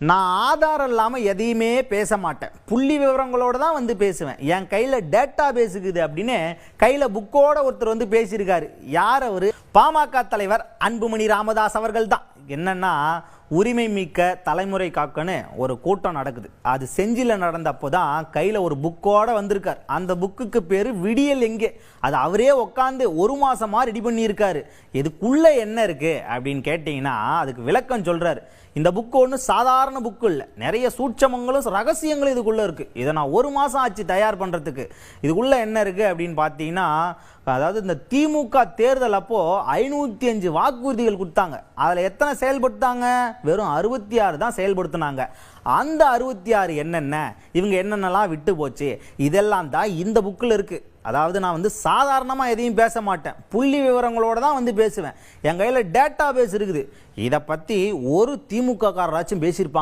நான் ஆதாரம் இல்லாமல் எதையுமே பேச மாட்டேன். புள்ளி விவரங்களோடு தான் வந்து பேசுவேன். என் கையில் டேட்டா பேஸ் இருக்குது அப்படின்னு கையில் புக்கோட ஒருத்தர் வந்து பேசியிருக்காரு. யார் அவர்? பாமக தலைவர் அன்புமணி ராமதாஸ் அவர்கள் தான். என்னன்னா, உரிமை மிக்க தலைமுறை காக்கன்னு ஒரு கூட்டம் நடக்குது. அது செஞ்சியில் நடந்தப்போ தான் கையில் ஒரு புக்கோட வந்திருக்கார். அந்த புக்குக்கு பேர் விடியல் எங்கே. அது அவரே உட்காந்து ஒரு மாசமாக ரெடி பண்ணியிருக்காரு. இதுக்குள்ளே என்ன இருக்குது அப்படின்னு கேட்டிங்கன்னா அதுக்கு விளக்கம் சொல்கிறார். இந்த புக்கு ஒன்றும் சாதாரண புக்கு இல்லை, நிறைய சூட்சமங்களும் ரகசியங்களும் இதுக்குள்ளே இருக்குது. இதை நான் ஒரு மாதம் ஆச்சு தயார் பண்ணுறதுக்கு. இதுக்குள்ளே என்ன இருக்குது அப்படின்னு பார்த்தீங்கன்னா, அதாவது இந்த திமுக தேர்தல் அப்போது 505 வாக்குறுதிகள் கொடுத்தாங்க. அதில் எத்தனை செயல்படுத்தாங்க? வெறும் 66 தான் செயல்படுத்தினாங்க. அந்த 66 என்னென்ன, இவங்க என்னென்னலாம் விட்டு போச்சு, இதெல்லாம் தான் இந்த புக்கில் இருக்குது. அதாவது நான் வந்து சாதாரணமாக எதையும் பேச மாட்டேன், புள்ளி விவரங்களோடு தான் வந்து பேசுவேன். என் கையில் டேட்டா பேஸ் இருக்குது. இதை பற்றி ஒரு திமுக காரராச்சும் பேசியிருப்பாங்க?